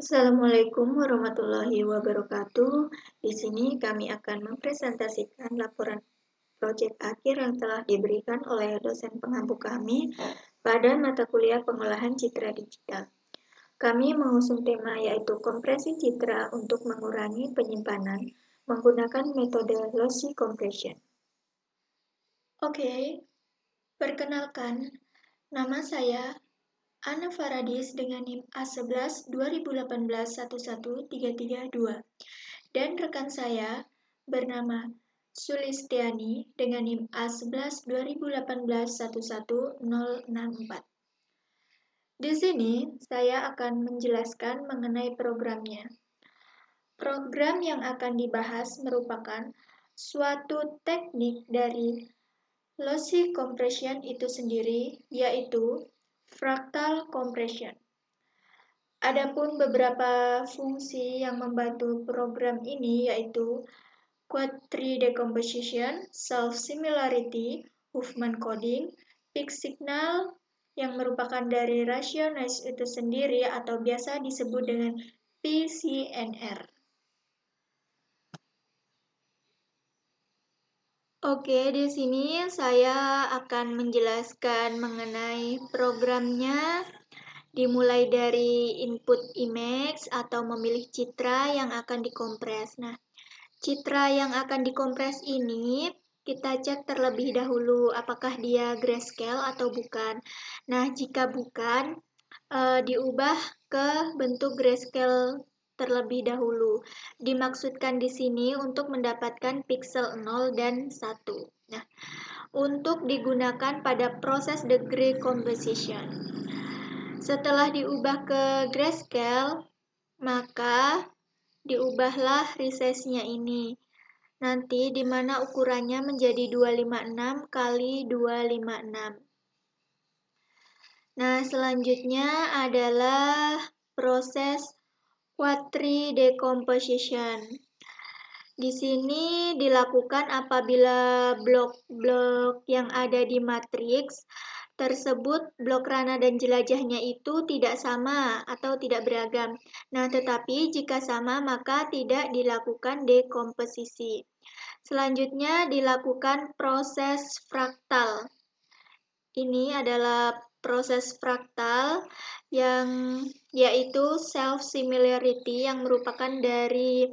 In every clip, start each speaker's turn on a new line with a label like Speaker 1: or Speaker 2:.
Speaker 1: Assalamualaikum warahmatullahi wabarakatuh. Di sini kami akan mempresentasikan laporan proyek akhir yang telah diberikan oleh dosen pengampu kami pada mata kuliah pengolahan citra digital. Kami mengusung tema yaitu kompresi citra untuk mengurangi penyimpanan menggunakan metode lossy compression. Oke, perkenalkan, nama saya Ana Faradis dengan NIM A11 2018 11332 dan rekan saya bernama Sulistiani dengan NIM A11 2018 11064. Di sini saya akan menjelaskan mengenai programnya. Program yang akan dibahas merupakan suatu teknik dari lossy compression itu sendiri, yaitu fractal compression. Adapun beberapa fungsi yang membantu program ini yaitu quadri decomposition, self-similarity, Huffman coding, peak signal yang merupakan dari rasio noise itu sendiri atau biasa disebut dengan PCNR. Oke, di sini saya akan menjelaskan mengenai programnya. Dimulai dari input image atau memilih citra yang akan dikompres. Nah, citra yang akan dikompres ini kita cek terlebih dahulu apakah dia grayscale atau bukan. Nah, jika bukan, diubah ke bentuk grayscale terlebih dahulu. Dimaksudkan di sini untuk mendapatkan pixel 0 dan 1. Nah, untuk digunakan pada proses degree composition. Setelah diubah ke grayscale, maka diubahlah resize-nya ini. Nanti di mana ukurannya menjadi 256 kali 256. Nah, selanjutnya adalah proses quadri decomposition. Di sini dilakukan apabila blok-blok yang ada di matriks tersebut, blok rana dan jelajahnya itu tidak sama atau tidak beragam. Nah, tetapi jika sama maka tidak dilakukan dekomposisi. Selanjutnya dilakukan proses fraktal. Ini adalah proses fraktal yang yaitu self-similarity yang merupakan dari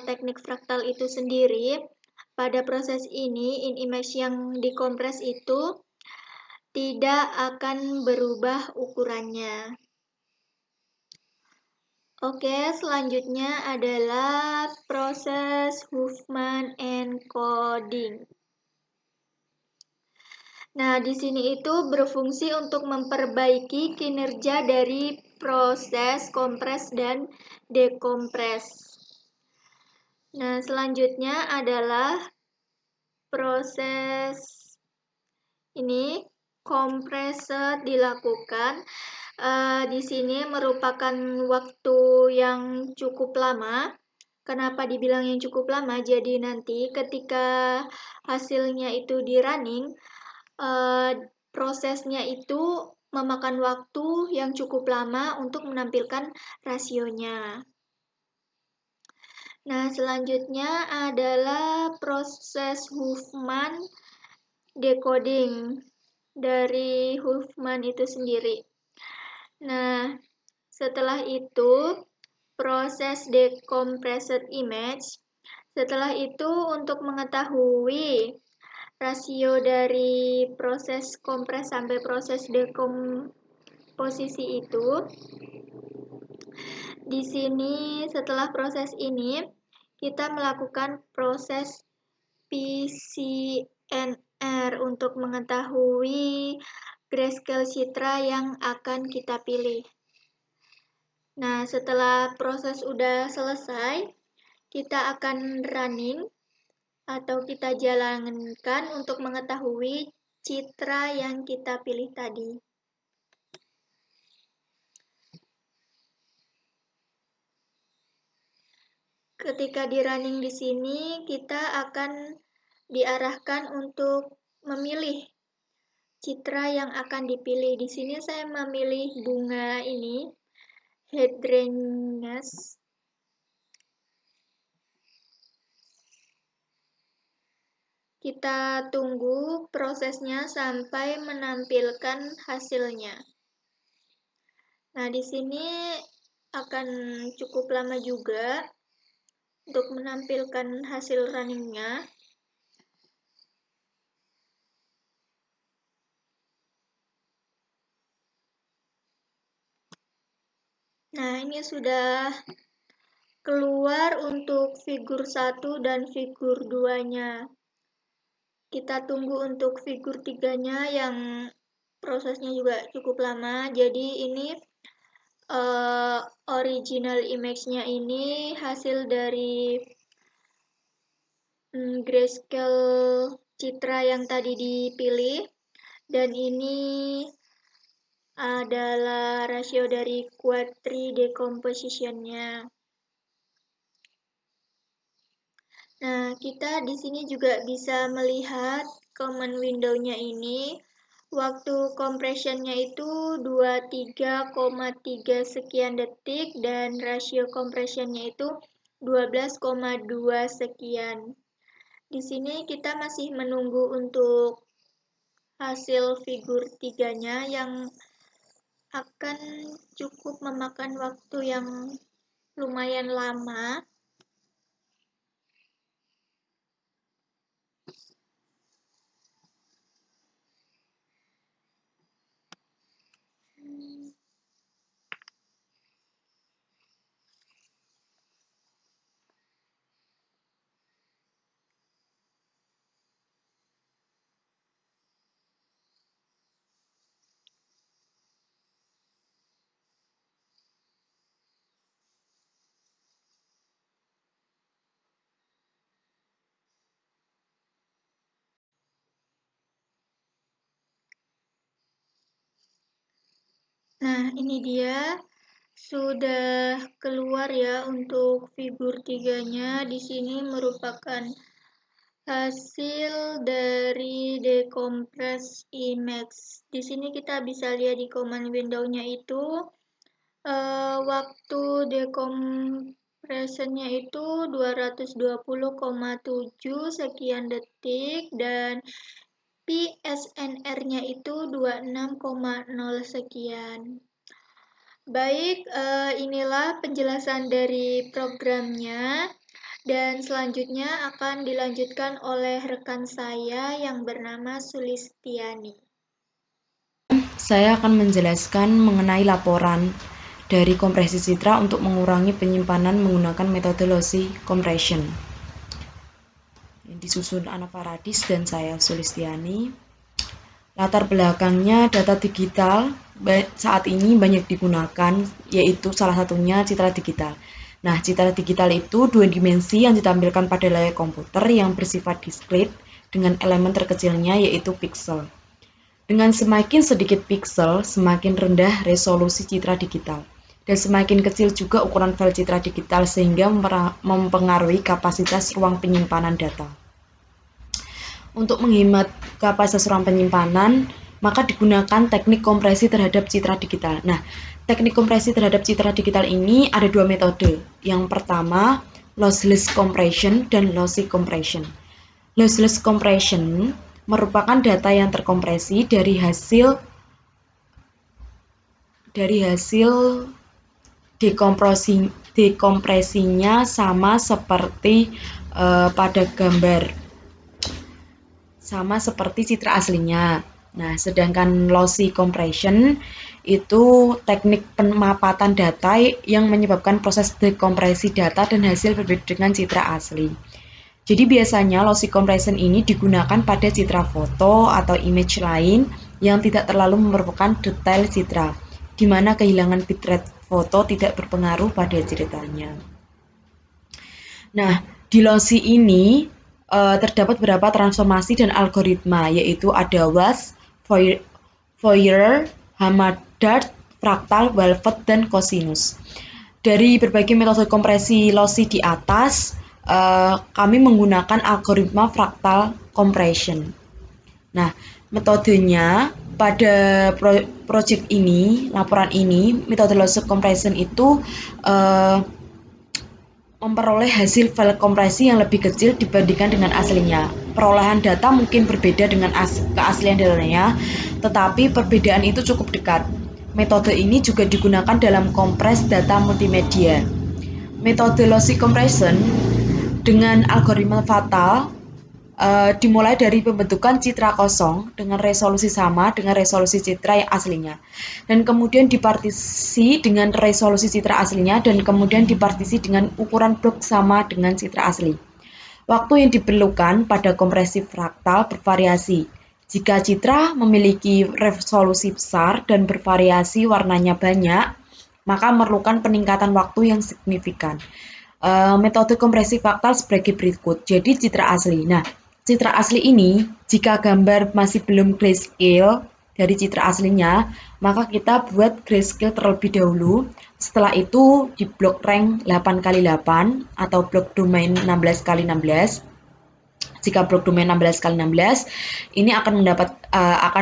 Speaker 1: teknik fraktal itu sendiri. Pada proses ini, in-image yang dikompres itu tidak akan berubah ukurannya. Oke, selanjutnya adalah proses Huffman encoding. Nah, di sini itu berfungsi untuk memperbaiki kinerja dari proses kompres dan dekompres. Nah, selanjutnya adalah proses ini kompresor dilakukan. Di sini merupakan waktu yang cukup lama. Kenapa dibilang yang cukup lama? Jadi nanti ketika hasilnya itu di running, prosesnya itu memakan waktu yang cukup lama untuk menampilkan rasionya. Nah, selanjutnya adalah proses Huffman decoding dari Huffman itu sendiri. Nah, setelah itu proses decompressed image. Setelah itu untuk mengetahui rasio dari proses kompres sampai proses dekomposisi itu, di sini setelah proses ini kita melakukan proses PCNR untuk mengetahui grayscale citra yang akan kita pilih. Nah, setelah proses udah selesai, kita akan running atau kita jalankan untuk mengetahui citra yang kita pilih tadi. Ketika di running di sini, kita akan diarahkan untuk memilih citra yang akan dipilih. Di sini saya memilih bunga ini, heterogeneous. Kita tunggu prosesnya sampai menampilkan hasilnya. Nah, di sini akan cukup lama juga untuk menampilkan hasil runningnya. Nah, ini sudah keluar untuk figur 1 dan figur 2-nya. Kita tunggu untuk figur 3-nya yang prosesnya juga cukup lama. Jadi ini original image-nya ini hasil dari grayscale citra yang tadi dipilih, dan ini adalah rasio dari quadri decomposition-nya. Nah, kita di sini juga bisa melihat command window-nya ini. Waktu compression-nya itu 23,3 sekian detik dan rasio compression-nya itu 12,2 sekian. Di sini kita masih menunggu untuk hasil figur 3-nya yang akan cukup memakan waktu yang lumayan lama. Nah, ini dia sudah keluar ya untuk figur 3-nya. Di sini merupakan hasil dari decompress image. Di sini kita bisa lihat di command window-nya itu waktu decompression-nya itu 220,7 sekian detik dan PSNR-nya itu 26,0 sekian. Baik, inilah penjelasan dari programnya, dan selanjutnya akan dilanjutkan oleh rekan saya yang bernama Sulistiani.
Speaker 2: Saya akan menjelaskan mengenai laporan dari kompresi citra untuk mengurangi penyimpanan menggunakan metode lossy compression. Disusun Ana Faradis dan saya Sulistiani. Latar belakangnya data digital saat ini banyak digunakan, yaitu salah satunya citra digital. Nah, citra digital itu dua dimensi yang ditampilkan pada layar komputer yang bersifat diskrit dengan elemen terkecilnya yaitu pixel. Dengan semakin sedikit pixel, semakin rendah resolusi citra digital. Dan semakin kecil juga ukuran file citra digital sehingga mempengaruhi kapasitas ruang penyimpanan data. Untuk menghemat kapasitas ruang penyimpanan, maka digunakan teknik kompresi terhadap citra digital. Nah, teknik kompresi terhadap citra digital ini ada dua metode. Yang pertama, lossless compression dan lossy compression. Lossless compression merupakan data yang terkompresi dari hasil dekompresinya sama seperti pada gambar, sama seperti citra aslinya. Nah, sedangkan lossy compression itu teknik pemapatan data yang menyebabkan proses dekompresi data dan hasil berbeda dengan citra asli. Jadi biasanya lossy compression ini digunakan pada citra foto atau image lain yang tidak terlalu memerlukan detail citra, di mana kehilangan bitrate foto tidak berpengaruh pada ceritanya. Nah, di lossy ini terdapat beberapa transformasi dan algoritma, yaitu ada WASP, Fourier, Hammondart, fraktal, Velvet, dan cosinus. Dari berbagai metode kompresi lossy di atas, kami menggunakan algoritma fraktal compression. Nah, metodenya pada project ini, laporan ini, metode lossy compression itu memperoleh hasil file kompresi yang lebih kecil dibandingkan dengan aslinya. Perolehan data mungkin berbeda dengan keaslian datanya, tetapi perbedaan itu cukup dekat. Metode ini juga digunakan dalam kompres data multimedia. Metode lossy compression dengan algoritma fatal dimulai dari pembentukan citra kosong dengan resolusi sama dengan resolusi citra yang aslinya, dan kemudian dipartisi dengan resolusi citra aslinya, dan kemudian dipartisi dengan ukuran blok sama dengan citra asli. Waktu yang diperlukan pada kompresi fraktal bervariasi. Jika citra memiliki resolusi besar dan bervariasi warnanya banyak, maka memerlukan peningkatan waktu yang signifikan. Metode kompresi fraktal sebagai berikut. Jadi citra asli. Nah, citra asli ini, jika gambar masih belum grayscale dari citra aslinya, maka kita buat grayscale terlebih dahulu. Setelah itu di blok rank 8x8 atau blok domain 16x16. Jika blok domain 16x16 ini akan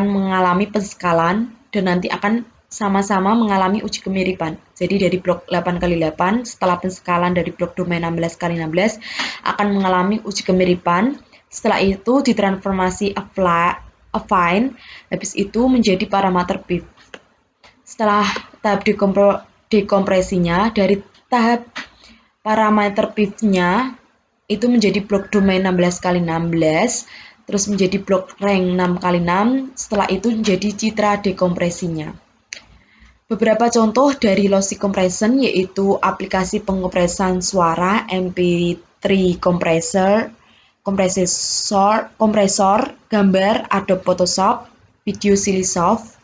Speaker 2: mengalami penskalan dan nanti akan sama-sama mengalami uji kemiripan. Jadi dari blok 8x8 setelah penskalan dari blok domain 16x16 akan mengalami uji kemiripan. Setelah itu ditransformasi affine, habis itu menjadi parameter PIV. Setelah tahap dekompresinya, dari tahap parameter PIV-nya itu menjadi blok domain 16x16, terus menjadi blok rank 6x6, setelah itu menjadi citra dekompresinya. Beberapa contoh dari lossy compression yaitu aplikasi pengkompresan suara MP3 kompresor, gambar Adobe Photoshop, video Silisoft,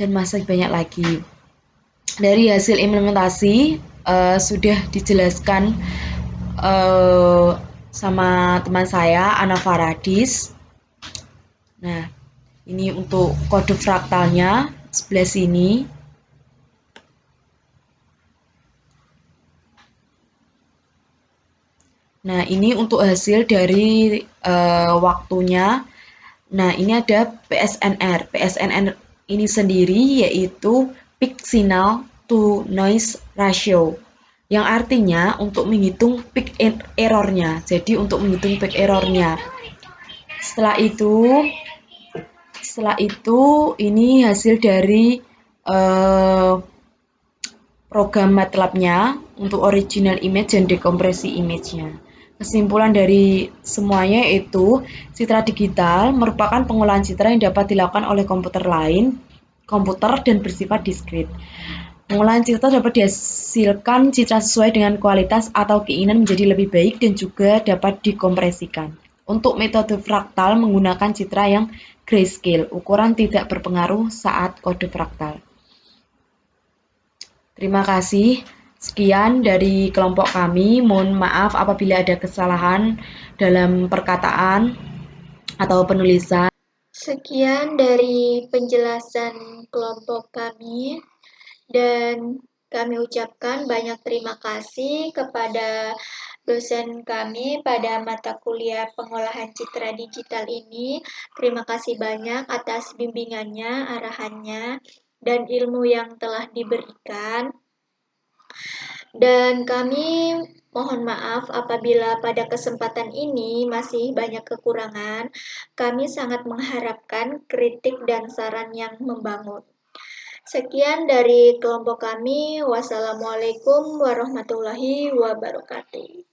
Speaker 2: dan masih banyak lagi. Dari hasil implementasi sudah dijelaskan sama teman saya, Ana Faradis. Nah, ini untuk kode fraktalnya sebelah sini. Nah, ini untuk hasil dari waktunya. Nah, ini ada PSNR. PSNR ini sendiri yaitu peak signal to noise ratio, yang artinya untuk menghitung peak error-nya. Jadi untuk menghitung peak error-nya. Setelah itu ini hasil dari program MATLAB-nya untuk original image dan dekompresi image-nya. Kesimpulan dari semuanya yaitu citra digital merupakan pengolahan citra yang dapat dilakukan oleh komputer dan bersifat diskrit. Pengolahan citra dapat dihasilkan citra sesuai dengan kualitas atau keinginan menjadi lebih baik dan juga dapat dikompresikan. Untuk metode fraktal menggunakan citra yang grayscale, ukuran tidak berpengaruh saat kode fraktal. Terima kasih. Sekian dari kelompok kami. Mohon maaf apabila ada kesalahan dalam perkataan atau penulisan.
Speaker 1: Sekian dari penjelasan kelompok kami, dan kami ucapkan banyak terima kasih kepada dosen kami pada mata kuliah pengolahan citra digital ini. Terima kasih banyak atas bimbingannya, arahannya, dan ilmu yang telah diberikan. Dan kami mohon maaf apabila pada kesempatan ini masih banyak kekurangan. Kami sangat mengharapkan kritik dan saran yang membangun. Sekian dari kelompok kami. Wassalamualaikum warahmatullahi wabarakatuh.